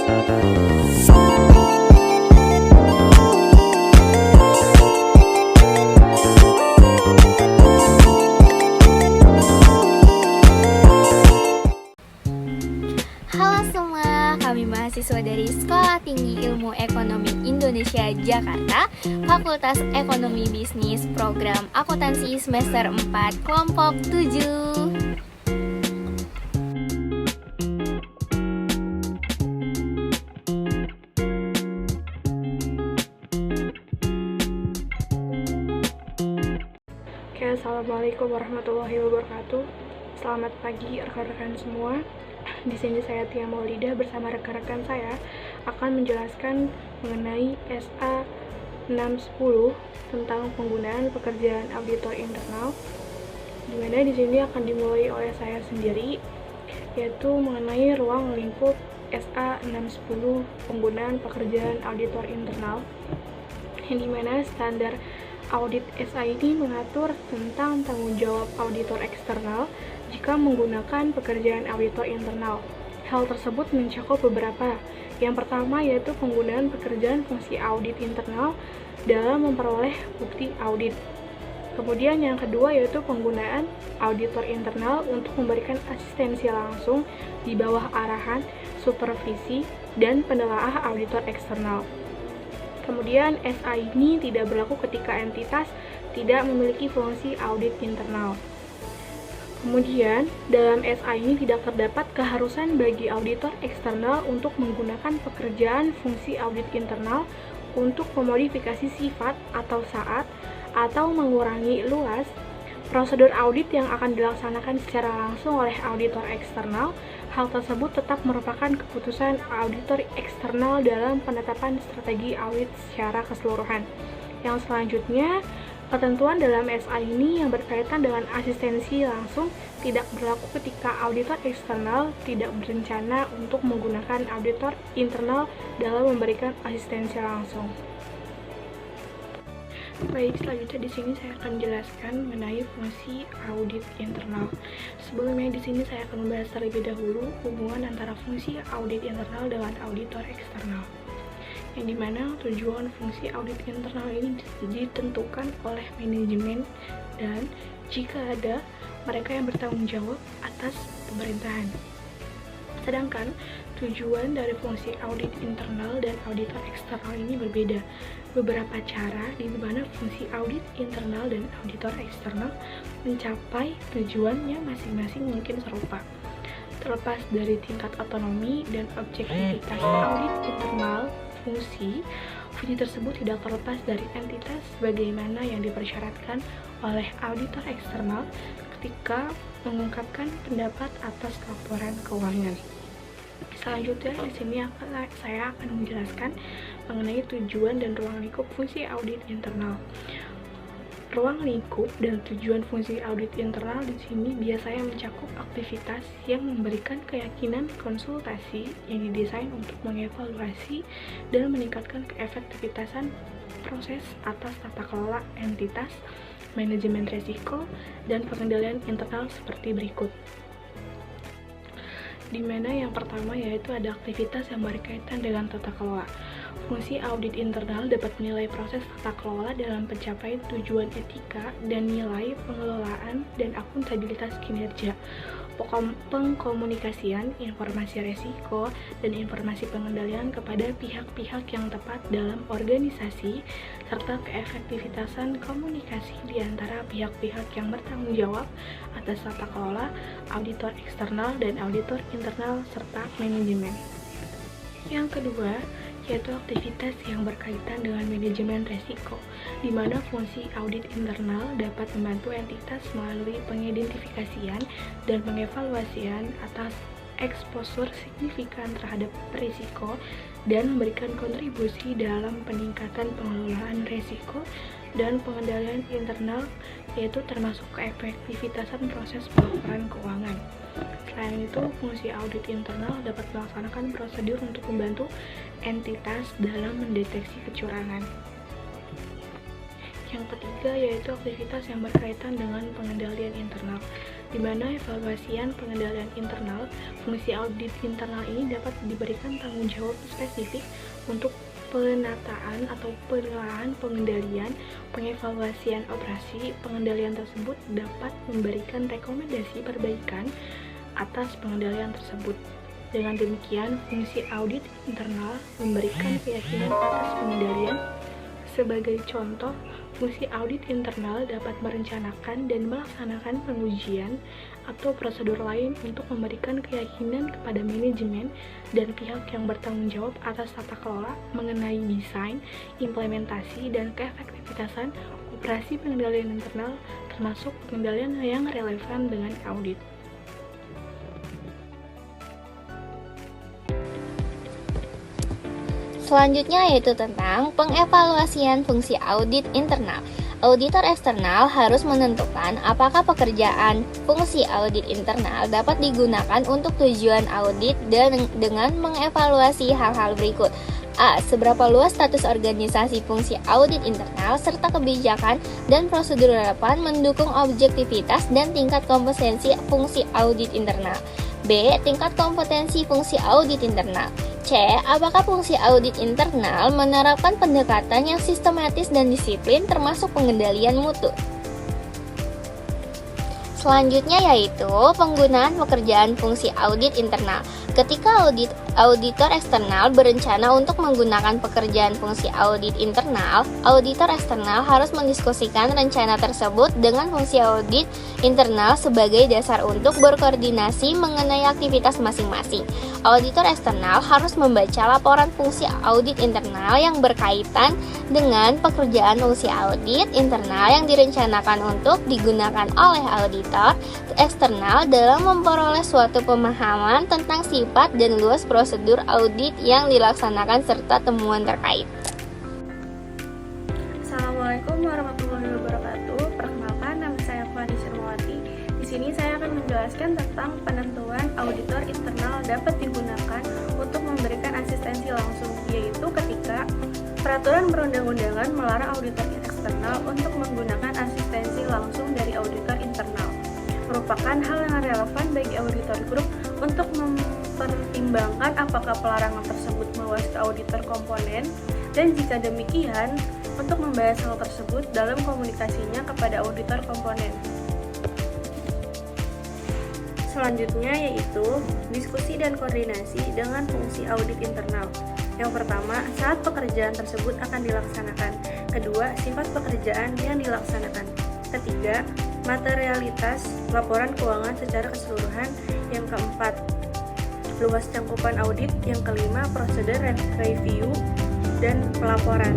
Halo semua, kami mahasiswa dari Sekolah Tinggi Ilmu Ekonomi Indonesia Jakarta, Fakultas Ekonomi Bisnis, Program Akuntansi semester 4, kelompok 7. Assalamualaikum warahmatullahi wabarakatuh. Selamat pagi rekan-rekan semua. Di sini saya Tia Maulida bersama rekan-rekan saya akan menjelaskan mengenai SA 610 tentang penggunaan pekerjaan auditor internal. Di mana di sini akan dimulai oleh saya sendiri, yaitu mengenai ruang lingkup SA 610 penggunaan pekerjaan auditor internal. Yang dimana standar audit SA ini mengatur tentang tanggung jawab auditor eksternal jika menggunakan pekerjaan auditor internal. Hal tersebut mencakup beberapa. Yang pertama yaitu penggunaan pekerjaan fungsi audit internal dalam memperoleh bukti audit. Kemudian yang kedua yaitu penggunaan auditor internal untuk memberikan asistensi langsung di bawah arahan, supervisi, dan penelaah auditor eksternal. Kemudian, SA ini tidak berlaku ketika entitas tidak memiliki fungsi audit internal. Kemudian, dalam SA ini tidak terdapat keharusan bagi auditor eksternal untuk menggunakan pekerjaan fungsi audit internal untuk memodifikasi sifat atau saat atau mengurangi luas prosedur audit yang akan dilaksanakan secara langsung oleh auditor eksternal. Hal tersebut tetap merupakan keputusan auditor eksternal dalam penetapan strategi audit secara keseluruhan. Yang selanjutnya, ketentuan dalam SA ini yang berkaitan dengan asistensi langsung tidak berlaku ketika auditor eksternal tidak berencana untuk menggunakan auditor internal dalam memberikan asistensi langsung. Baik, selanjutnya di sini saya akan menjelaskan mengenai fungsi audit internal. Sebelumnya di sini saya akan membahas terlebih dahulu hubungan antara fungsi audit internal dengan auditor eksternal. Yang dimana tujuan fungsi audit internal ini ditentukan oleh manajemen dan jika ada mereka yang bertanggung jawab atas pemerintahan. Sedangkan tujuan dari fungsi audit internal dan auditor eksternal ini berbeda. Beberapa cara di mana fungsi audit internal dan auditor eksternal mencapai tujuannya masing-masing mungkin serupa. Terlepas dari tingkat otonomi dan objektivitas audit internal fungsi tersebut tidak terlepas dari entitas sebagaimana yang dipersyaratkan oleh auditor eksternal ketika mengungkapkan pendapat atas laporan keuangan. Selanjutnya di sini saya akan menjelaskan mengenai tujuan dan ruang lingkup fungsi audit internal. Ruang lingkup dan tujuan fungsi audit internal di sini biasanya mencakup aktivitas yang memberikan keyakinan konsultasi yang didesain untuk mengevaluasi dan meningkatkan keefektivitasan proses atas tata kelola entitas, manajemen risiko, dan pengendalian internal seperti berikut. Di mana yang pertama yaitu ada aktivitas yang berkaitan dengan tata kelola. Fungsi audit internal dapat menilai proses tata kelola dalam pencapaian tujuan etika dan nilai pengelolaan dan akuntabilitas kinerja, pengkomunikasian informasi resiko, dan informasi pengendalian kepada pihak-pihak yang tepat dalam organisasi, serta keefektivitasan komunikasi di antara pihak-pihak yang bertanggung jawab atas tata kelola, auditor eksternal dan auditor internal, serta manajemen. Yang kedua, yaitu aktivitas yang berkaitan dengan manajemen risiko, di mana fungsi audit internal dapat membantu entitas melalui pengidentifikasian dan pengevaluasian atas eksposur signifikan terhadap risiko dan memberikan kontribusi dalam peningkatan pengelolaan risiko dan pengendalian internal, yaitu termasuk keefektivitasan proses pelaporan keuangan. Selain itu, fungsi audit internal dapat melaksanakan prosedur untuk membantu entitas dalam mendeteksi kecurangan. Yang ketiga yaitu aktivitas yang berkaitan dengan pengendalian internal, di mana evaluasian pengendalian internal. Fungsi audit internal ini dapat diberikan tanggung jawab spesifik untuk penataan atau penilaian pengendalian, pengevaluasian operasi. Pengendalian tersebut dapat memberikan rekomendasi perbaikan atas pengendalian tersebut. Dengan demikian, fungsi audit internal memberikan keyakinan atas pengendalian. Sebagai contoh, fungsi audit internal dapat merencanakan dan melaksanakan pengujian atau prosedur lain untuk memberikan keyakinan kepada manajemen dan pihak yang bertanggung jawab atas tata kelola mengenai desain, implementasi, dan keefektivitasan operasi pengendalian internal, termasuk pengendalian yang relevan dengan audit. Selanjutnya yaitu tentang pengevaluasian fungsi audit internal. Auditor eksternal harus menentukan apakah pekerjaan fungsi audit internal dapat digunakan untuk tujuan audit dan dengan mengevaluasi hal-hal berikut. A. Seberapa luas status organisasi fungsi audit internal serta kebijakan dan prosedur relevan mendukung objektivitas dan tingkat kompetensi fungsi audit internal. B. Tingkat kompetensi fungsi audit internal. C. Apakah fungsi audit internal menerapkan pendekatan yang sistematis dan disiplin termasuk pengendalian mutu? Selanjutnya yaitu penggunaan pekerjaan fungsi audit internal. Ketika auditor eksternal berencana untuk menggunakan pekerjaan fungsi audit internal, auditor eksternal harus mendiskusikan rencana tersebut dengan fungsi audit internal sebagai dasar untuk berkoordinasi mengenai aktivitas masing-masing. Auditor eksternal harus membaca laporan fungsi audit internal yang berkaitan dengan pekerjaan fungsi audit internal yang direncanakan untuk digunakan oleh auditor eksternal dalam memperoleh suatu pemahaman tentang sifat dan luas prosedur audit yang dilaksanakan serta temuan terkait. Assalamualaikum warahmatullahi wabarakatuh. Perkenalkan, nama saya Fani Sirmawati. Di sini saya akan menjelaskan tentang penentuan auditor internal dapat digunakan untuk memberikan asistensi langsung, yaitu ketika peraturan perundang-undangan melarang auditor eksternal untuk menggunakan asistensi langsung dari auditor internal. Merupakan hal yang relevan bagi auditor grup untuk mempertimbangkan apakah pelarangan tersebut meluas ke auditor komponen, dan jika demikian, untuk membahas hal tersebut dalam komunikasinya kepada auditor komponen. Selanjutnya yaitu diskusi dan koordinasi dengan fungsi audit internal. Yang pertama, saat pekerjaan tersebut akan dilaksanakan. Kedua, sifat pekerjaan yang dilaksanakan. Ketiga, materialitas laporan keuangan secara keseluruhan. Yang keempat, luas cakupan audit. Yang kelima, prosedur review dan pelaporan.